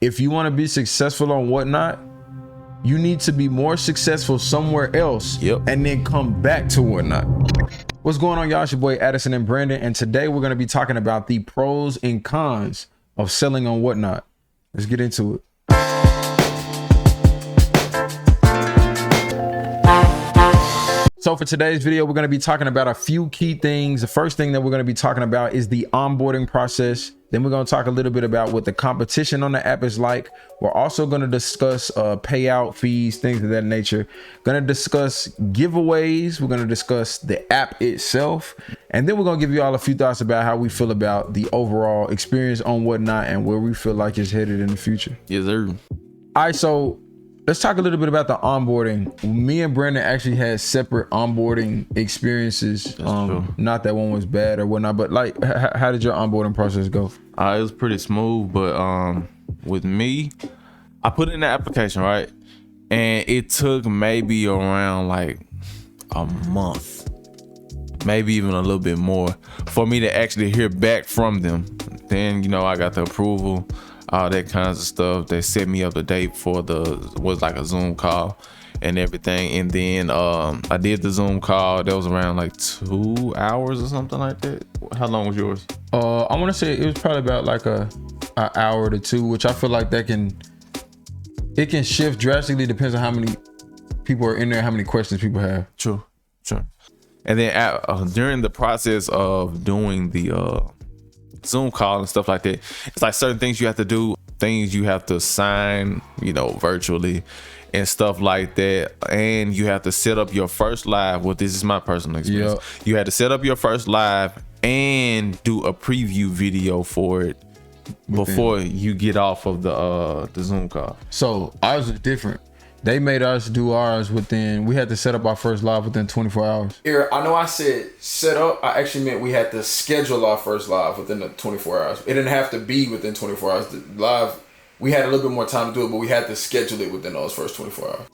if you want to be successful on Whatnot, you need to be more successful somewhere else, and then come back to Whatnot. What's going on, y'all? It's your boy Addison and Brandon, and today we're going to be talking about the pros and cons of selling on Whatnot. Let's get into it. So for today's video, we're going to be talking about a few key things. The first thing that we're going to be talking about is the onboarding process. Then we're going to talk a little bit about what the competition on the app is like. We're also going to discuss payout fees, things of that nature. Going to discuss giveaways. We're going to discuss the app itself. And then we're going to give you all a few thoughts about how we feel about the overall experience on Whatnot and where we feel like it's headed in the future. Yes, sir. All right, so let's talk a little bit about the onboarding. Me and Brandon actually had separate onboarding experiences. Not that one was bad or whatnot, but like, how did your onboarding process go? It was pretty smooth, but with me, I put in the application, right? And it took maybe around like a month, maybe even a little bit more, for me to actually hear back from them. Then, you know, I got the approval, all that kinds of stuff. They set me up a date for was like a Zoom call and everything. And then I did the Zoom call. That was around like 2 hours or something like that. How long was yours? I want to say it was probably about like an hour to two, which I feel like it can shift drastically. Depends on how many people are in there, how many questions people have. True. And then during the process of doing the Zoom call and stuff like that, it's like certain things you have to do, things you have to sign, you know, virtually and stuff like that. And you have to set up your first live. Well, this is my personal experience. Yep. You had to set up your first live and do a preview video for it before you get off of the Zoom call. So ours is different. They made us do ours we had to set up our first live within 24 hours. Here, I know I said set up. I actually meant we had to schedule our first live within the 24 hours. It didn't have to be within 24 hours. The live, we had a little bit more time to do it, but we had to schedule it within those first 24 hours.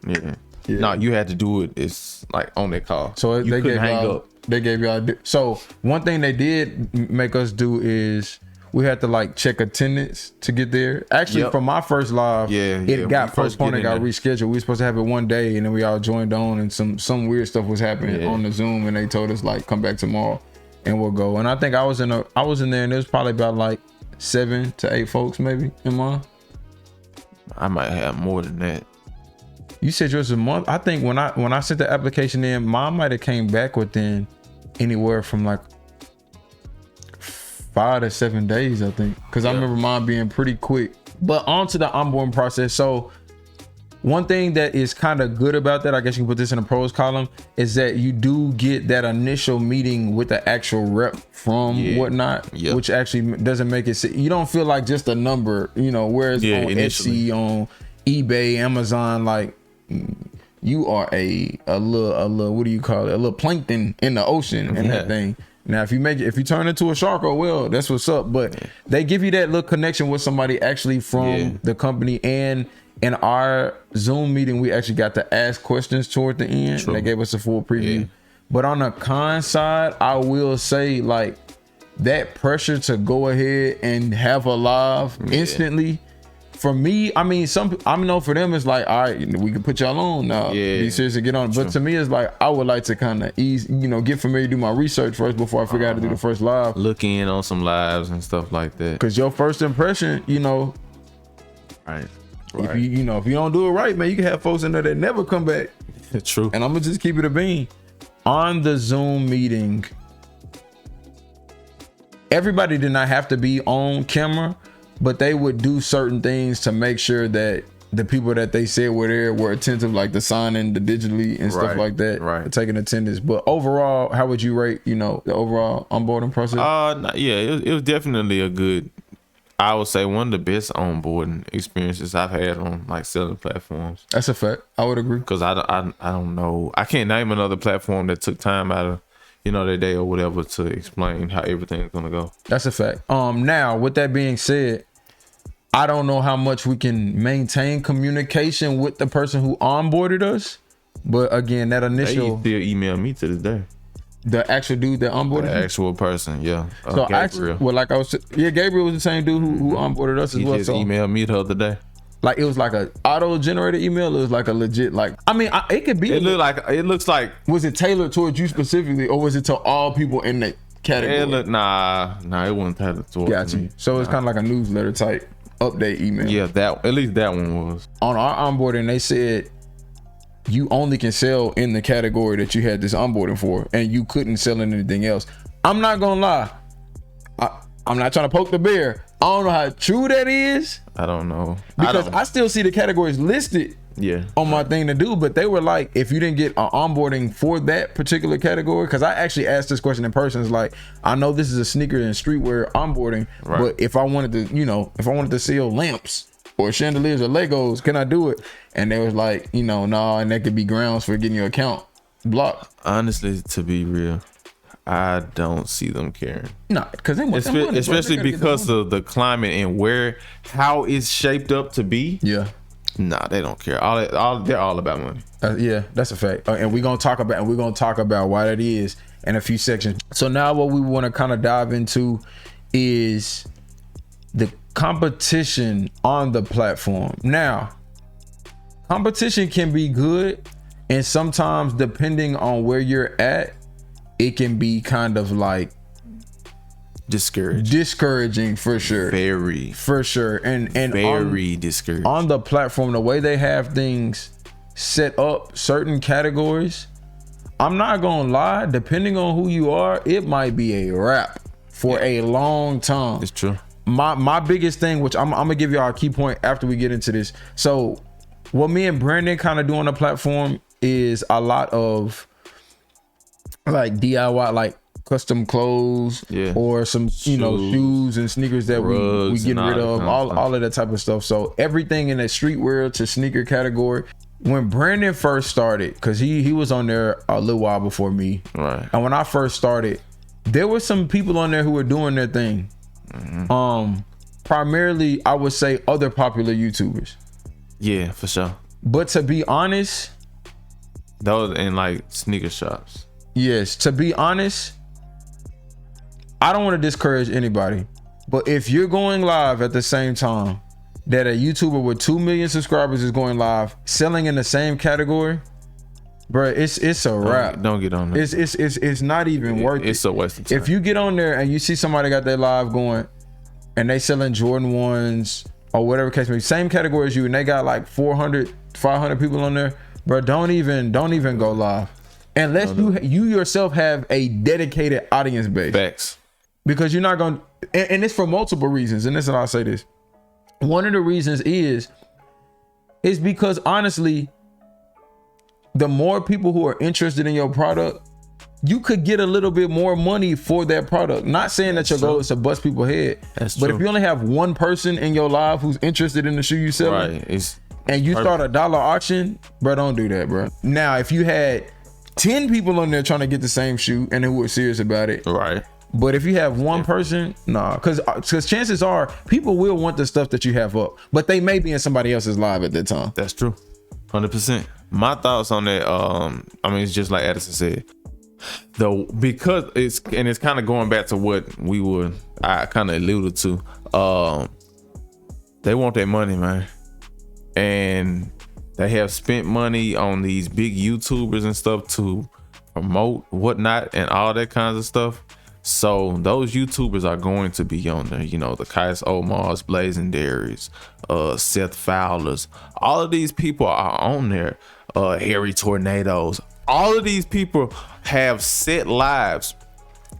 Yeah. No, you had to do it. It's like on that call. So they couldn't hang up. They gave y'all. So one thing they did make us do is we had to like check attendance to get there. Actually, for my first live, it got postponed and got rescheduled. We were supposed to have it one day, and then we all joined on, and some weird stuff was happening on the Zoom, and they told us like come back tomorrow, and we'll go. And I think I was in there, and there was probably about like 7 to 8 folks maybe in mine. I might have more than that. You said yours was a month. I think when I sent the application in, mine might have came back within anywhere from like 5 to 7 days, I think, because I remember mine being pretty quick. But on to the onboarding process. So one thing that is kind of good about that, I guess you can put this in a pros column, is that you do get that initial meeting with the actual rep from Whatnot, which actually doesn't make it, you don't feel like just a number, you know, whereas on initially. Etsy, on eBay, Amazon, like you are a little, what do you call it? A little plankton in the ocean and that thing. Now, if you turn into a shark, oh well, that's what's up. But they give you that little connection with somebody actually from the company. And in our Zoom meeting, we actually got to ask questions toward the end. They gave us a full preview. But on the con side, I will say like that pressure to go ahead and have a live instantly. For me, I mean, I know for them it's like, all right, we can put y'all on now. Be serious and get on. But to me, it's like I would like to kind of get familiar, do my research first before I figure out how to do the first live. Look in on some lives and stuff like that. Because your first impression, right. If you don't do it right, man, you can have folks in there that never come back. True. And I'm gonna just keep it a bean. On the Zoom meeting, everybody did not have to be on camera, but they would do certain things to make sure that the people that they said were there were attentive, like the signing, the digitally and stuff like that, taking attendance. But overall, how would you rate, the overall onboarding process? It was definitely a good, I would say one of the best onboarding experiences I've had on like selling platforms. That's a fact. I would agree. Because I don't know, I can't name another platform that took time out of their day or whatever to explain how everything's gonna go. That's a fact. Now with that being said, I don't know how much we can maintain communication with the person who onboarded us, but again, that initial, they still email me to this day. The actual dude that onboarded The you? actual person, yeah. So Gabriel. Gabriel was the same dude who onboarded us as He well. just So emailed me the other day. like it was like a auto generated email. It was like a legit like. I mean, it could be. It looks like. Was it tailored towards you specifically, or was it to all people in the category? Nah, it wasn't tailored towards Got me. you. So it's kind of like a newsletter type update email. Yeah, at least that one was. On our onboarding, they said you only can sell in the category that you had this onboarding for, and you couldn't sell in anything else. I'm not gonna lie. I'm not trying to poke the bear. I don't know how true that is. I don't know. Because I still see the categories listed on my thing to do, but they were like, if you didn't get an onboarding for that particular category, because I actually asked this question in person, it's like, I know this is a sneaker and streetwear onboarding, but if I wanted to sell lamps or chandeliers or Legos, can I do it? And they was like, nah, and that could be grounds for getting your account blocked. Honestly, to be real, I don't see them caring. Nah, because they want especially because of the climate and how it's shaped up to be. Yeah. Nah, they don't care. They're all about money. Yeah, that's a fact. And we're gonna talk about why that is in a few sections. So now what we want to kind of dive into is the competition on the platform. Now, competition can be good, and sometimes depending on where you're at, it can be kind of like discouraging for sure. For sure. And very discouraging. On the platform, the way they have things set up, certain categories, I'm not gonna lie, depending on who you are, it might be a wrap for a long time. It's true. My biggest thing, which I'm gonna give y'all a key point after we get into this. So what me and Brandon kind of do on the platform is a lot of like DIY, like custom clothes, or some shoes and sneakers that we getting rid of, all of that type of stuff. So everything in the streetwear to sneaker category. When Brandon first started, because he was on there a little while before me, right? And when I first started, there were some people on there who were doing their thing. Primarily, I would say other popular YouTubers. Yeah, for sure. But to be honest, those in like sneaker shops. Yes, to be honest, I don't want to discourage anybody, but if you're going live at the same time that a YouTuber with 2 million subscribers is going live selling in the same category, bro, it's a wrap. Don't get on there. It's not even worth it. It's a waste of time. If you get on there and you see somebody got their live going and they selling Jordan 1s or whatever case may be, same category as you, and they got like 400, 500 people on there, bro, don't even go live unless you yourself have a dedicated audience base. Facts. Because you're not going to, and it's for multiple reasons. And this is how I'll say this. One of the reasons is because honestly, the more people who are interested in your product, you could get a little bit more money for that product. Not saying that your goal is to bust people's head. That's but true. if you only have one person in your live who's interested in the shoe you sell, right, and you start a dollar auction, bro, don't do that, bro. Now, if you had 10 people on there trying to get the same shoe and who were serious about it, right. But if you have one person, nah, because chances are people will want the stuff that you have up, but they may be in somebody else's live at that time. That's true, 100%. My thoughts on that, I mean, it's just like Addison said, though, because it's kind of going back to what I kind of alluded to. They want their money, man, and they have spent money on these big YouTubers and stuff to promote whatnot and all that kinds of stuff. So those YouTubers are going to be on there, the Kais Omars, Blazing Dairies, Seth Fowlers. All of these people are on there. Harry Tornadoes. All of these people have set lives.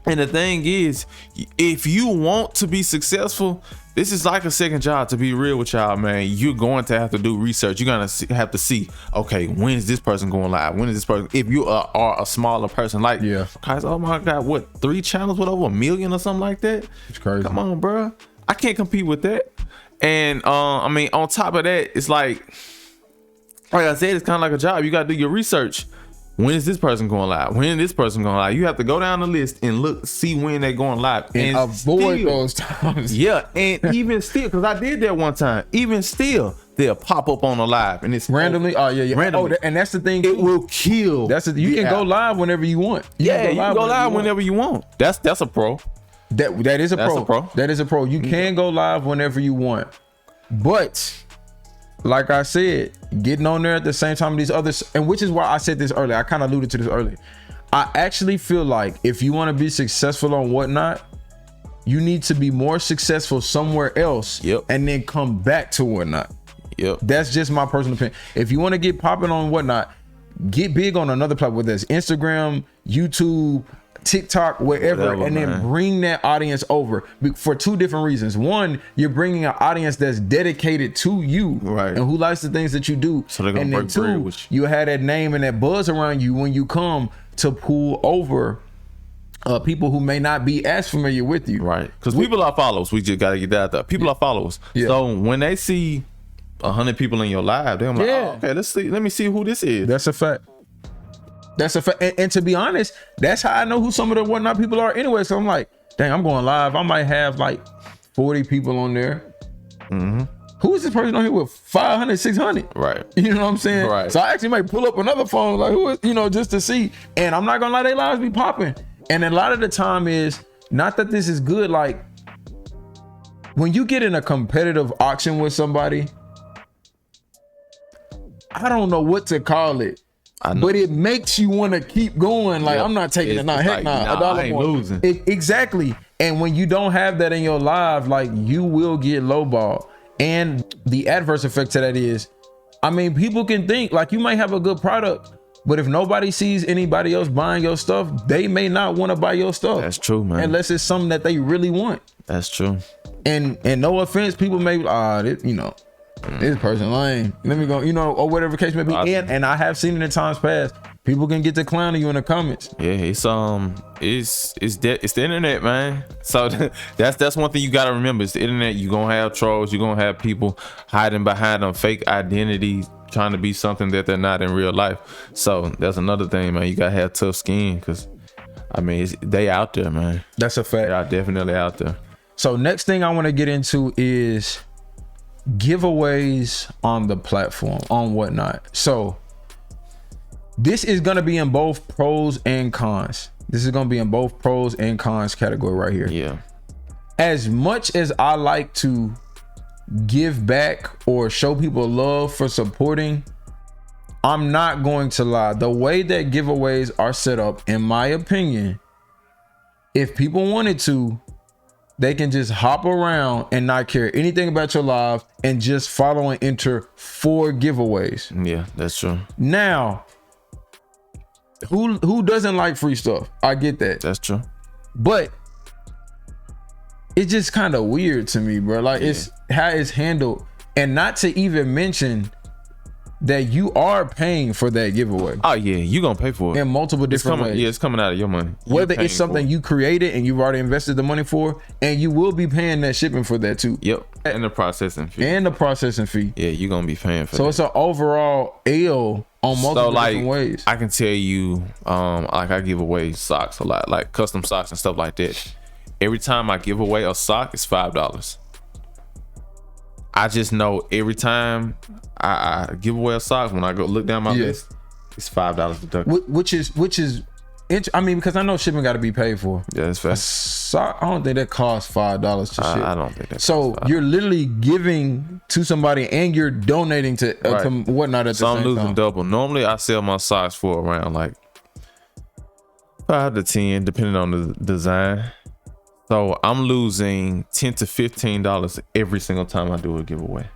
And the thing is, if you want to be successful, this is like a second job, to be real with y'all, man. You're going to have to do research. You're going to have to see, okay, when is this person going live? When is this person? If you are a smaller person, like, guys, oh my God, what, 3 channels with over 1 million or something like that? It's crazy. Come on, bro. I can't compete with that. And I mean, on top of that, it's like I said, it's kind of like a job. You got to do your research. When is this person going live? When is this person going live? You have to go down the list and look, see when they're going live, and avoid those times. Yeah, and even still, because I did that one time. Even still, they'll pop up on a live and it's randomly. Oh yeah. Randomly. Oh, and that's the thing. It will kill. You can go live whenever you want. You can go live whenever you want. That's a pro. That is a pro. That is a pro. You can go live whenever you want. But like I said, getting on there at the same time these others, and which is why I said this earlier. I kind of alluded to this earlier. I actually feel like if you want to be successful on Whatnot, you need to be more successful somewhere else. Yep. And then come back to Whatnot. Yep. That's just my personal opinion. If you want to get popping on Whatnot, get big on another platform, whether it's Instagram, YouTube, TikTok, wherever, and then bring that audience over for two different reasons. One, you're bringing an audience that's dedicated to you, right, and who likes the things that you do. So they're gonna break bread with you have that name and that buzz around you when you come to pull over people who may not be as familiar with you, right? Because people are followers. We just gotta get that out there. People are followers. Yeah. So when they see 100 people in your live, they're like, oh, okay, let me see who this is. That's a fact. That's a fact. And to be honest, that's how I know who some of the Whatnot people are anyway. So I'm like, dang, I'm going live. I might have like 40 people on there. Mm-hmm. Who is this person on here with 500, 600? Right. You know what I'm saying? Right. So I actually might pull up another phone, like, who is, just to see. And I'm not gonna lie, they lives be popping. And a lot of the time is not that this is good. Like when you get in a competitive auction with somebody, I don't know what to call it, but it makes you want to keep going. Like, I'm not taking it. Heck nah. I ain't losing. Exactly. And when you don't have that in your live, like, you will get lowballed. And the adverse effect to that is, I mean, people can think like you might have a good product, but if nobody sees anybody else buying your stuff, they may not want to buy your stuff. That's true, man. Unless it's something that they really want. That's true. And no offense, people may, this person lame. Let me go, or whatever the case may be. And I have seen it in times past. People can get to clowning you in the comments. Yeah, it's the internet, man. So that's one thing you gotta remember. It's the internet. You're gonna have trolls. You're gonna have people hiding behind them fake identities, trying to be something that they're not in real life. So that's another thing, man. You gotta have tough skin, because I mean, they out there, man. That's a fact. They are definitely out there. So next thing I want to get into is giveaways on the platform, on Whatnot. So this is going to be in both pros and cons. This is going to be in both pros and cons category right here. Yeah. As much as I like to give back or show people love for supporting, I'm not going to lie. The way that giveaways are set up, in my opinion, if people wanted to, they can just hop around and not care anything about your live and just follow and enter 4 giveaways. Yeah, that's true. Now, who doesn't like free stuff? I get that. That's true. But it's just kind of weird to me, bro. Like, it's how it's handled. And not to even mention that you are paying for that giveaway. Oh yeah, you gonna pay for it in multiple different ways. Yeah, it's coming out of your money. Whether it's something you created and you've already invested the money for, and you will be paying that shipping for that too. Yep, and the processing fee. Yeah, you're gonna be paying for so that. It's an overall L on multiple different ways. I can tell you, like I give away socks a lot, like custom socks and stuff like that. Every time I give away a sock, it's $5. I just know every time I give away a sock, when I go look down my list, it's $5 deducted. Which is, I mean, because I know shipping got to be paid for. Yeah, that's fair. I don't think that costs $5 to ship. I don't think that. So you're literally giving to somebody and you're donating to Whatnot at the same time. So I'm losing double. Normally I sell my socks for around like 5 to 10, depending on the design. So I'm losing $10 to $15 every single time I do a giveaway.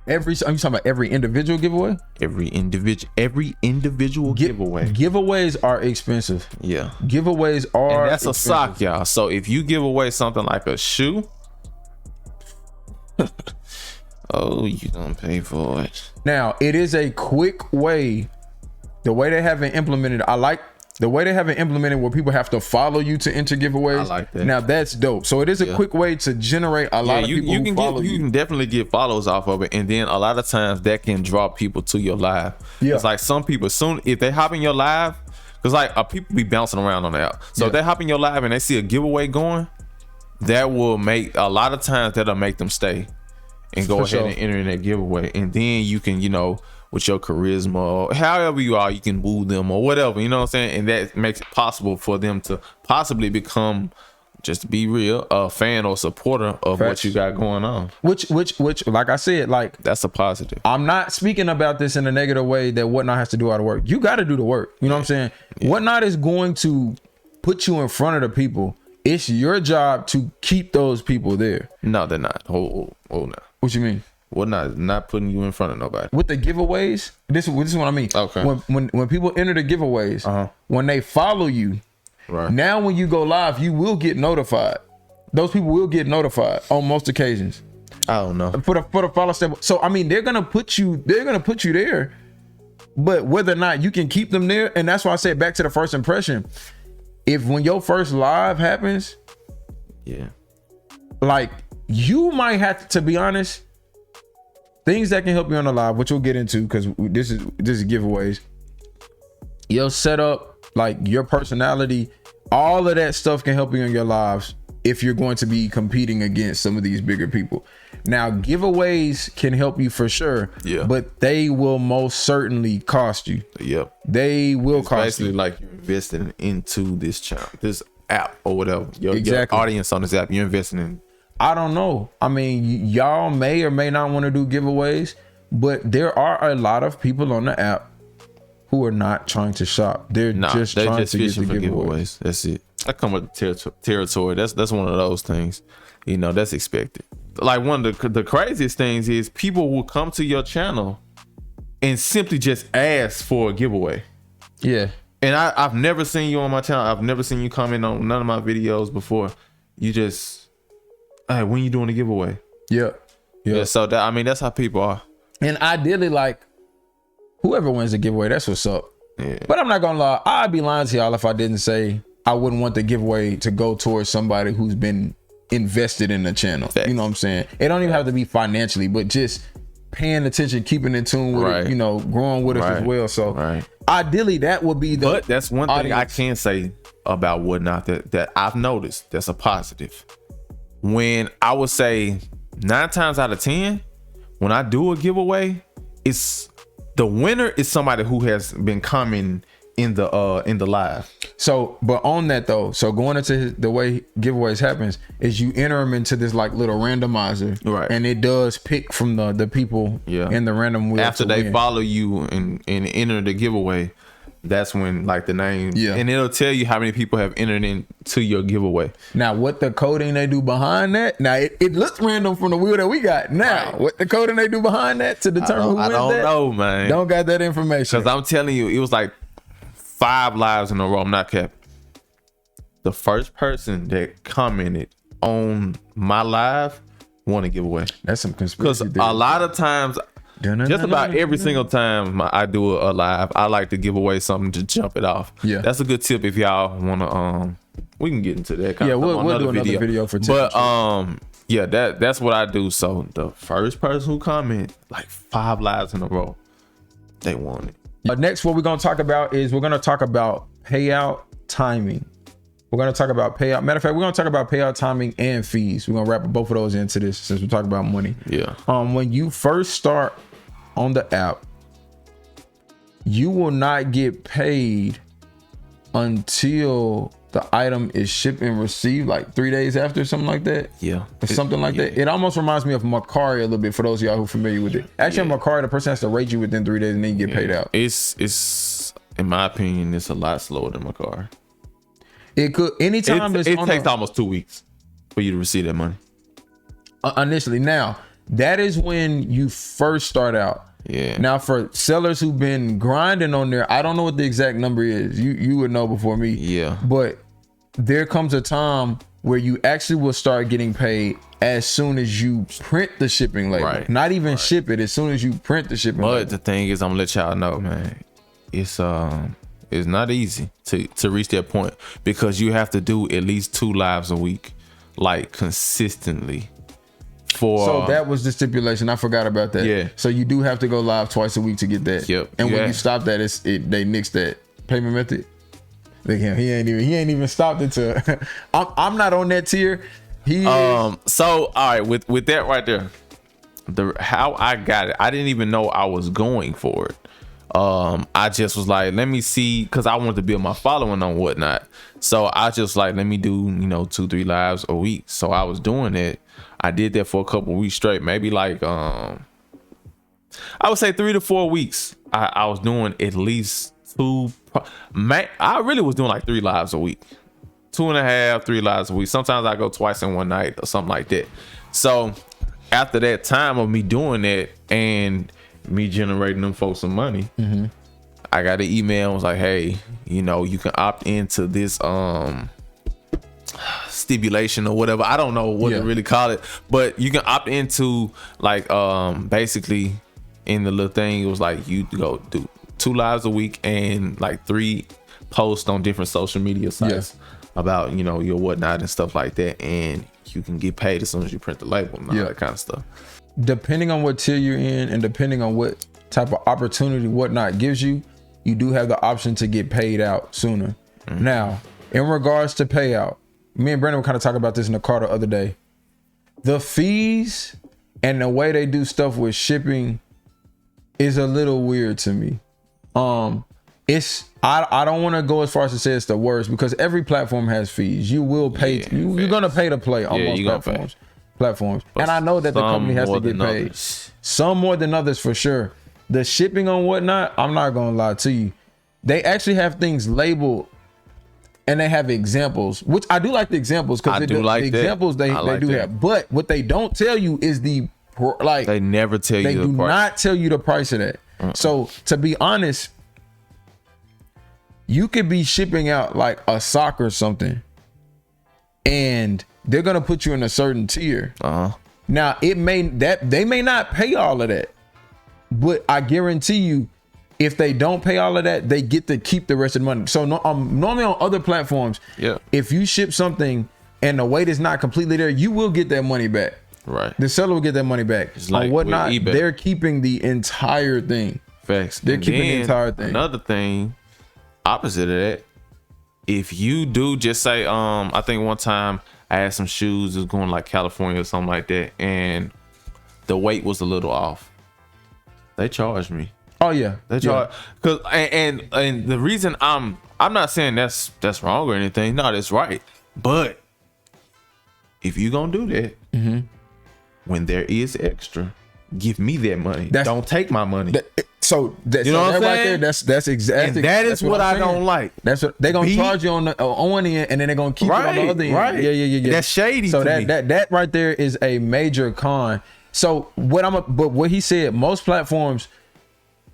Are you talking about every individual giveaway? Every individual giveaway. Giveaways are expensive. Yeah. Giveaways are and that's expensive. A sock, y'all. So if you give away something like a shoe, oh, you gonna pay for it. Now, it is a quick way. The way they haven't implemented, I like the way they haven't implemented where people have to follow you to enter giveaways. I like that. Now that's dope. So it is a quick way to generate a lot of people who follow you. You can definitely get follows off of it. And then a lot of times that can draw people to your live. Yeah. It's like some people, soon if they hop in your live, because like people be bouncing around on the app. So if they hop in your live and they see a giveaway going, that will make, a lot of times that'll make them stay. and go ahead and enter in that giveaway. And then you can, with your charisma or however you are, you can woo them or whatever, you know what I'm saying? And that makes it possible for them to possibly become, just to be real, a fan or supporter of what you got going on. Which, like I said, like, that's a positive. I'm not speaking about this in a negative way that Whatnot has to do all the work. You got to do the work. You know what I'm saying? Yeah. Whatnot is going to put you in front of the people. It's your job to keep those people there. No, they're not. Hold now. What you mean? Whatnot is not putting you in front of nobody. With the giveaways, this is what I mean. Okay. When people enter the giveaways, when they follow you, right. Now when you go live, you will get notified. Those people will get notified on most occasions. I don't know. For the follow step. So I mean, they're gonna put you there. But whether or not you can keep them there, and that's why I said back to the first impression. If when your first live happens, yeah, like you might have to be honest. Things that can help you on the live, which we'll get into because this is giveaways. Your setup, like your personality, all of that stuff can help you in your lives if you're going to be competing against some of these bigger people. Now, giveaways can help you for sure, but they will most certainly cost you. Yep, they will cost basically you. Like you're investing into this channel, this app or whatever. Your audience on this app, you're investing in. I don't know. I mean, y'all may or may not want to do giveaways, but there are a lot of people on the app who are not trying to shop. They're just trying to get the giveaways. That's it. I come with the territory. That's one of those things. That's expected. Like one of the craziest things is people will come to your channel and simply just ask for a giveaway. Yeah. And I've never seen you on my channel. I've never seen you comment on none of my videos before. You just... Hey, when you doing a giveaway? Yeah. So that's how people are. And ideally, like whoever wins the giveaway, that's what's up. Yeah. But I'm not gonna lie, I'd be lying to y'all if I didn't say I wouldn't want the giveaway to go towards somebody who's been invested in the channel. Facts. You know what I'm saying? It don't even have to be financially, but just paying attention, keeping in tune with it, growing with us as well. So ideally, that would be the. But that's one thing I can say about Whatnot that I've noticed that's a positive. When I would say 9 times out of 10, when I do a giveaway, it's the winner is somebody who has been coming in the live. So, but on that though, so going into the way giveaways happens is you enter them into this like little randomizer, right? And it does pick from the people in the random wheel after they follow you and enter the giveaway. That's when like the name, and it'll tell you how many people have entered into your giveaway. Now, what the coding they do behind that? Now it looks random from the wheel that we got. Now, what the coding they do behind that to determine who wins that? I don't know, man. Don't got that information. Because I'm telling you, it was like 5 lives in a row. I'm not capping. The first person that commented on my live won a giveaway. That's some conspiracy. Because a lot of times. Just about every single time I do a live, I like to give away something to jump it off. Yeah, that's a good tip if y'all want to. We can get into that. We'll do another video for tips. But that's what I do. So the first person who comment like 5 lives in a row, they won it. Next, what we're gonna talk about is we're gonna talk about payout timing. We're gonna talk about payout. Matter of fact, we're gonna talk about payout timing and fees. We're gonna wrap both of those into this since we're talking about money. Yeah. When you first start on the app, you will not get paid until the item is shipped and received, like 3 days after, something like that. Yeah, or something like that. It almost reminds me of Macari a little bit for those of y'all who are familiar with it. Actually, Macari, the person has to rate you within 3 days and then you get paid out. It's in my opinion, it's a lot slower than Macari. It could anytime. It takes almost 2 weeks for you to receive that money initially. Now that is when you first start out. Yeah. Now for sellers who've been grinding on there, I don't know what the exact number is. You would know before me. Yeah. But there comes a time where you actually will start getting paid as soon as you print the shipping label. Right. Not even ship it. As soon as you print the shipping label. But the thing is, I'm gonna let y'all know, man. It's not easy to reach that point because you have to do at least 2 lives a week, like consistently. So that was the stipulation. I forgot about that. Yeah. So you do have to go live twice a week to get that. Yep. And when you stop that, they nix that payment method. He ain't even stopped it to. I'm not on that tier. So all right, with that right there, how I got it, I didn't even know I was going for it. I just was like, let me see, because I wanted to build my following on whatnot. So I just like, let me do 2-3 lives a week. So I was doing it. I did that for a couple weeks straight, maybe like I would say 3 to 4 weeks. I was doing at least 2. I really was doing like 3 lives a week, 2.5, 3 lives a week. Sometimes I go twice in one night or something like that. So after that time of me doing that and me generating them folks some money, I got an email and was like, hey, you can opt into this stipulation or whatever. I don't know what to really call it, but you can opt into like basically in the little thing, it was like you go do 2 lives a week and like 3 posts on different social media sites about your whatnot and stuff like that, and you can get paid as soon as you print the label and all that kind of stuff. Depending on what tier you're in and depending on what type of opportunity whatnot gives you, you do have the option to get paid out sooner. Now, in regards to payout, me and Brandon were kind of talking about this in the car the other day. The fees and the way they do stuff with shipping is a little weird to me. I don't want to go as far as to say it's the worst, because every platform has fees. You will pay. You're gonna pay to play on most platforms. And I know that the company has to get paid. Others. Some more than others for sure. The shipping on whatnot, I'm not gonna lie to you. They actually have things labeled and they have examples, which I do like the examples, because the examples they do have. But what they don't tell you is they never tell you. They do not tell you the price of that. So to be honest, you could be shipping out like a sock or something, and they're gonna put you in a certain tier. Now they may not pay all of that, but I guarantee you, if they don't pay all of that, they get to keep the rest of the money. So normally on other platforms, if you ship something and the weight is not completely there, you will get that money back. Right. The seller will get that money back. It's like whatnot, they're keeping the entire thing. Facts. They're keeping the entire thing. Another thing, opposite of that, if you do just say, I think one time I had some shoes, it was going like California or something like that, and the weight was a little off. They charged me. Oh yeah, they charge, cause and the reason I'm not saying that's wrong or anything. No, that's right. But if you gonna do that, when there is extra, give me that money. Don't take my money. So what I'm saying? Right there, that's exactly. And that is what I don't like. That's what they're gonna charge you on one end, and then they're gonna keep it on the other end. Right. Yeah. That's shady. So to me. that right there is a major con. So what he said, most platforms,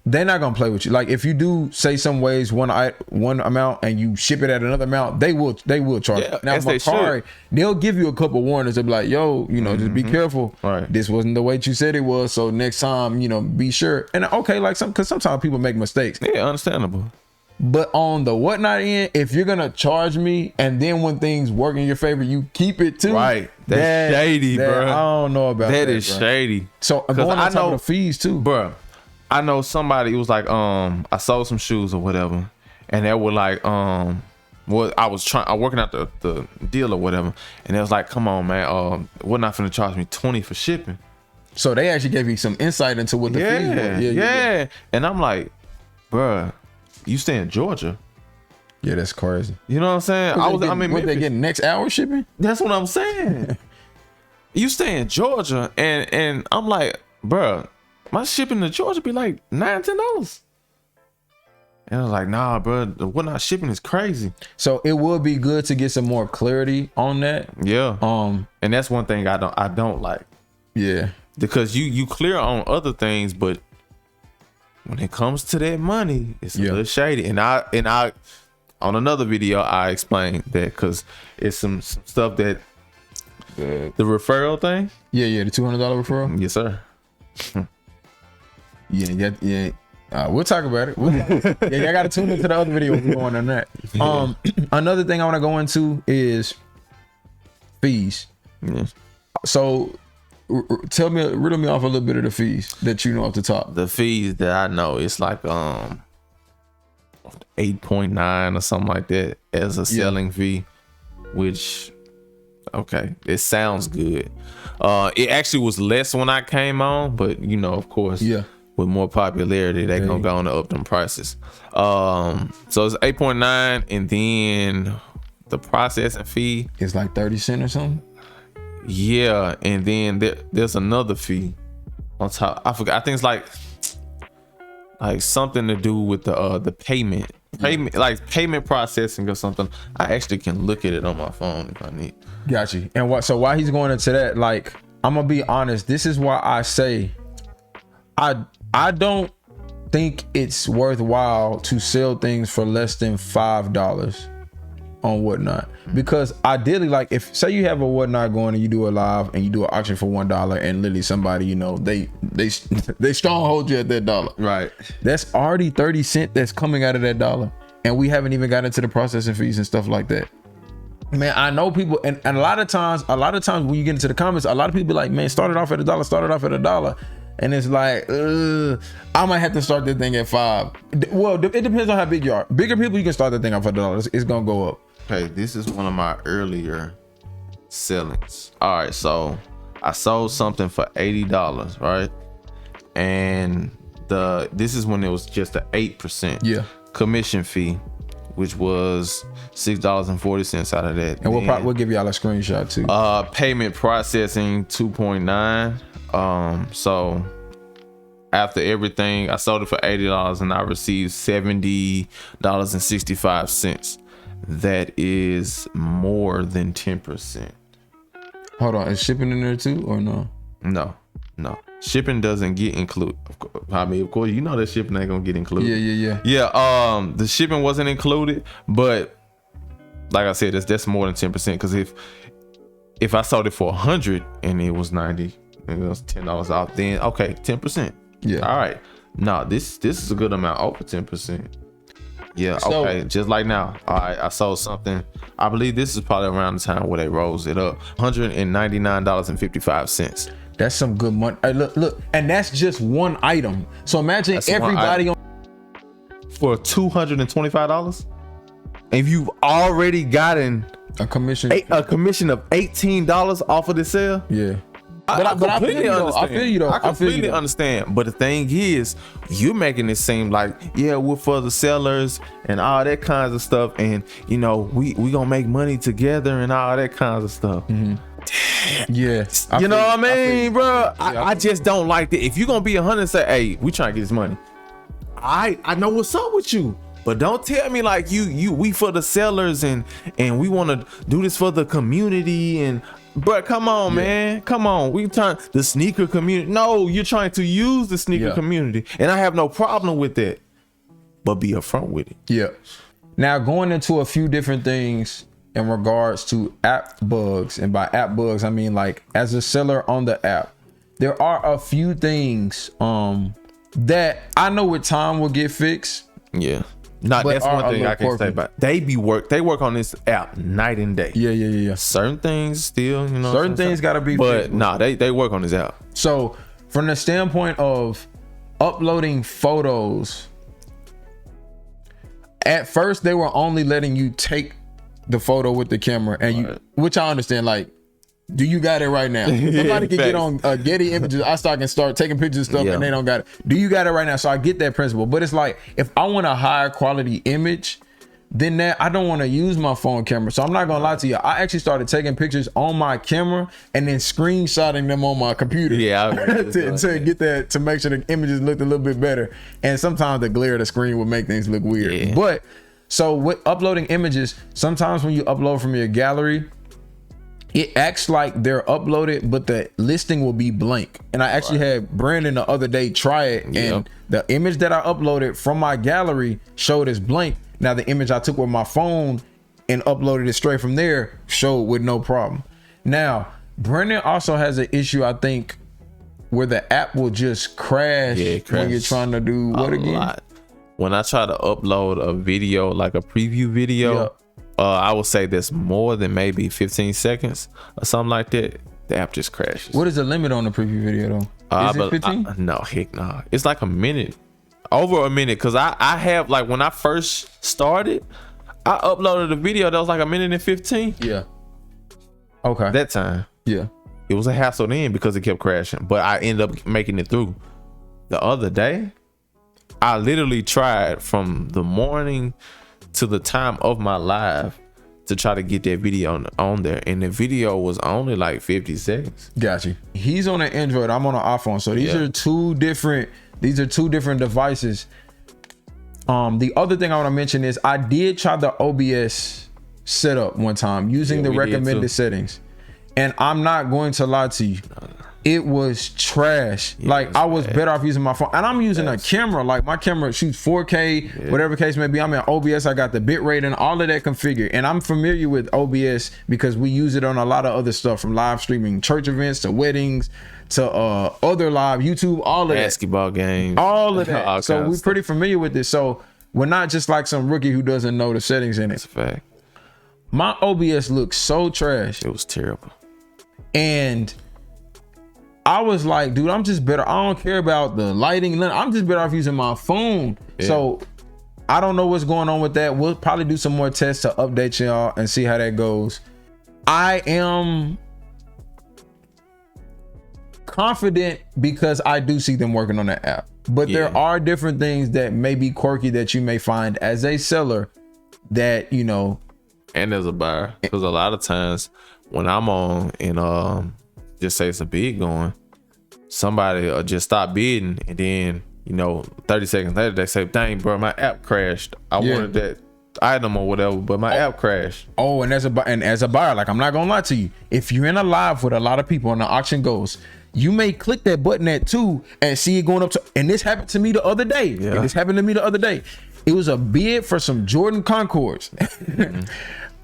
they're not gonna play with you. Like if you do say some ways one amount and you ship it at another amount, they will charge. Now Macari, they'll give you a couple warnings. They'll be like, yo, just be careful. Right. This wasn't the weight you said it was. So next time, be sure. And okay, like because sometimes people make mistakes. Yeah, understandable. But on the whatnot end, if you're gonna charge me and then when things work in your favor, you keep it too. Right. That's shady, bro. I don't know about that. That is shady. So going on top of the fees too, bro. I know somebody was like, I sold some shoes or whatever, and they were like, I was working out the deal or whatever, and they was like, come on, man, we're not finna charge me $20 for shipping. So they actually gave you some insight into what the fees were. Yeah. And I'm like, bruh, you stay in Georgia. Yeah, that's crazy. You know what I'm saying? What they getting next hour shipping? That's what I'm saying. You stay in Georgia, and I'm like, bruh, my shipping to Georgia be like $9-10. And I was like, nah, bro, the whatnot shipping is crazy. So it would be good to get some more clarity on that. Yeah. And that's one thing I don't like. Yeah. Because you clear on other things, but when it comes to that money, it's a little shady. And I on another video I explained that, because it's some stuff that the referral thing. Yeah, the $200 referral. Yes, sir. Yeah. We'll talk about it. I got to tune into the other video we're going on that. Another thing I want to go into is fees. Yes. So riddle me off a little bit of the fees that you know off the top. The fees that I know, it's like 8.9 or something like that as a selling fee, which Okay, it sounds good. It actually was less when I came on, but you know, of course, Yeah. with more popularity, they gonna go on to up them prices. So it's 8.9, and then the processing fee. It's like 30 cents or something. Yeah, and then there's another fee on top. I forgot. I think it's like something to do with the payment, like payment processing or something. I actually can look at it on my phone if I need. Got you. And so why he's going into that, like, I'm gonna be honest, this is why I say I don't think it's worthwhile to sell things for less than $5 on Whatnot, because ideally, like, if say you have a Whatnot going and you do a live and you do an auction for $1 and literally somebody, you know, they stronghold you at that dollar, Right? that's already 30 cents that's coming out of that dollar, and we haven't even got into the processing fees and stuff like that. Man, I know people, and a lot of times when you get into the comments, a lot of people be like, man, started off at $1, and it's like, I might have to start that thing at $5. Well, it depends on how big you are. Bigger people, you can start that thing off at $1. It's gonna go up. Okay, this is one of my earlier sellings. All right, so I sold something for $80, right? And this is when it was just an 8% commission fee, which was $6.40 out of that. And we'll give y'all a screenshot too. Payment processing 2.9. So after everything, I sold it for $80 and I received $70.65. That is more than 10%. Hold on, is shipping in there too or no? No. Shipping doesn't get included. I mean, of course, you know that shipping ain't gonna get included. Yeah. The shipping wasn't included, but like I said, that's more than 10%. Because if I sold it for 100 and it was 90 and it was $10 off, then okay, 10%. Yeah. All right. No, this is a good amount, over 10%. Yeah. So, okay. Just like now. All right. I sold something. I believe this is probably around the time where they rose it up. $199.55. That's some good money. Look, and that's just one item. So imagine everybody on for $225. And you've already gotten a commission of $18 off of the sale. Yeah. But I completely understand. I feel you though. I completely understand. But the thing is, you're making it seem like, yeah, we're for the sellers and all that kinds of stuff. And, you know, we gonna make money together and all that kinds of stuff. Mm-hmm. Yeah. You know what I mean, bro? I just don't like that. If you're gonna be 100 and say, hey, we trying to get this money, I know what's up with you. But don't tell me like we for the sellers and we want to do this for the community and but come on, man. Come on. We trying the sneaker community. No, you're trying to use the sneaker community. And I have no problem with that. But be upfront with it. Yeah. Now going into a few different things in regards to app bugs, and by app bugs, I mean like as a seller on the app, there are a few things that I know with time will get fixed. Yeah. That's one thing I can say about. They work on this app night and day. Yeah. Certain things still, you know. Certain things gotta be fixed. But they work on this app. So from the standpoint of uploading photos, at first they were only letting you take the photo with the camera and which I understand, like, do you got it right now? Somebody can get on Getty Images, iStock, and start taking pictures of stuff and they don't got it. Do you got it right now? So I get that principle, but it's like, if I want a higher quality image, then I don't want to use my phone camera. So I'm not gonna lie to you. I actually started taking pictures on my camera and then screenshotting them on my computer. Yeah, to get that, to make sure the images looked a little bit better. And sometimes the glare of the screen would make things look weird. Yeah. But so with uploading images, sometimes when you upload from your gallery, it acts like they're uploaded, but the listing will be blank. And I actually had Brandon the other day try it, and the image that I uploaded from my gallery showed as blank. Now the image I took with my phone and uploaded it straight from there showed with no problem. Now, Brandon also has an issue, I think, where the app will just crash when you're trying to do what again? When I try to upload a video, like a preview video, I would say that's more than maybe 15 seconds or something like that. The app just crashes. What is the limit on the preview video though? Is it 15? No, heck no. It's like a minute. Over a minute. Cause I have, like, when I first started, I uploaded a video that was like a minute and 15. Yeah. Okay. That time. Yeah. It was a hassle then because it kept crashing, but I ended up making it through. The other day, I literally tried from the morning to the time of my live to try to get that video on there, and the video was only like 50 seconds. Got you. He's on an Android, I'm on an iPhone, so these are two different devices. The other thing I want to mention is I did try the OBS setup one time using the recommended settings, and I'm not going to lie to you, it was trash. Like I was better off using my phone, and I'm using a camera. Like my camera shoots 4K, whatever case may be. I'm in OBS. I got the bit rate and all of that configured, and I'm familiar with OBS because we use it on a lot of other stuff, from live streaming church events to weddings to other live YouTube, all of basketball games, all of that. So we're pretty familiar with this. So we're not just like some rookie who doesn't know the settings in it. That's a fact. My OBS looks so trash. It was terrible. And I was like, dude, I'm just better. I don't care about the lighting. I'm just better off using my phone. Yeah. So I don't know what's going on with that. We'll probably do some more tests to update y'all and see how that goes. I am confident because I do see them working on that app. But there are different things that may be quirky that you may find as a seller that, you know. And as a buyer. Because a lot of times when I'm on and just say it's a bid going, somebody just stop bidding, and then 30 seconds later they say, dang bro, my app crashed. I wanted that item or whatever, but my app crashed. Oh, and as a buyer, like, I'm not gonna lie to you, if you're in a live with a lot of people and the auction goes, you may click that button at 2 and see it going up to, and this happened to me the other day. It was a bid for some Jordan Concords.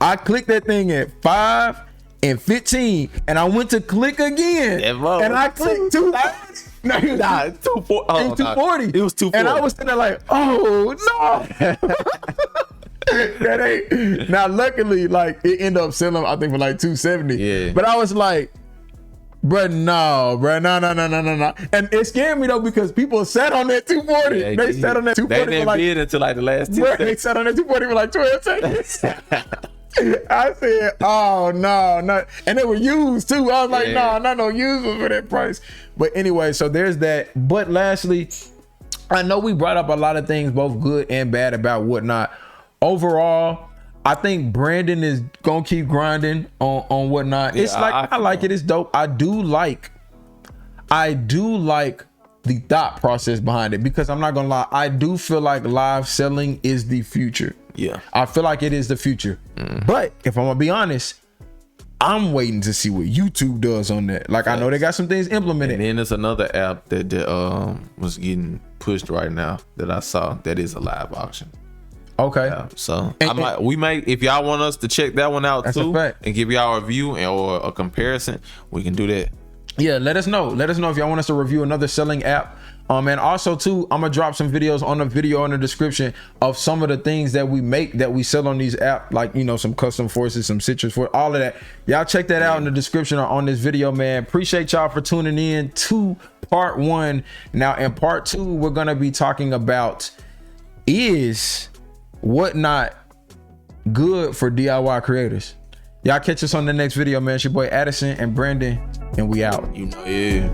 I clicked that thing at 5 and 15, and I went to click again, and I clicked 240. No, it was 240. It was 240. And I was sitting there like, oh no. That ain't. Now luckily, like, it ended up selling, I think, for like 270. Yeah. But I was like, no. And it scared me though, because people sat on that 240. Yeah, they sat on that 240. They didn't bid until like the last 2 seconds. They sat on that 240 for like 12 seconds. I said, oh no, and they were used too. I was like, no used for that price. But anyway, so there's that. But lastly, I know we brought up a lot of things, both good and bad, about Whatnot. Overall, I think Brandon is gonna keep grinding on Whatnot. It's like I like it. It's dope. I do like the thought process behind it, because I'm not gonna lie, I do feel like live selling is the future. Yeah, I feel like it is the future. But if I'm gonna be honest, I'm waiting to see what YouTube does on that. Like, I know they got some things implemented. And then there's another app that was getting pushed right now that I saw that is a live auction. Okay. Yeah, so we may, if y'all want us to check that one out too and give y'all a review or a comparison, we can do that. Yeah, let us know. Let us know if y'all want us to review another selling app. And also too, I'm gonna drop some videos on the video in the description of some of the things that we make, that we sell on these apps, like, some custom forces, some citrus for all of that. Y'all check that out in the description or on this video, man. Appreciate y'all for tuning in to part 1. Now in part 2, we're gonna be talking about, is Whatnot good for DIY creators? Y'all catch us on the next video, man. It's your boy Addison and Brandon, and we out. Yeah.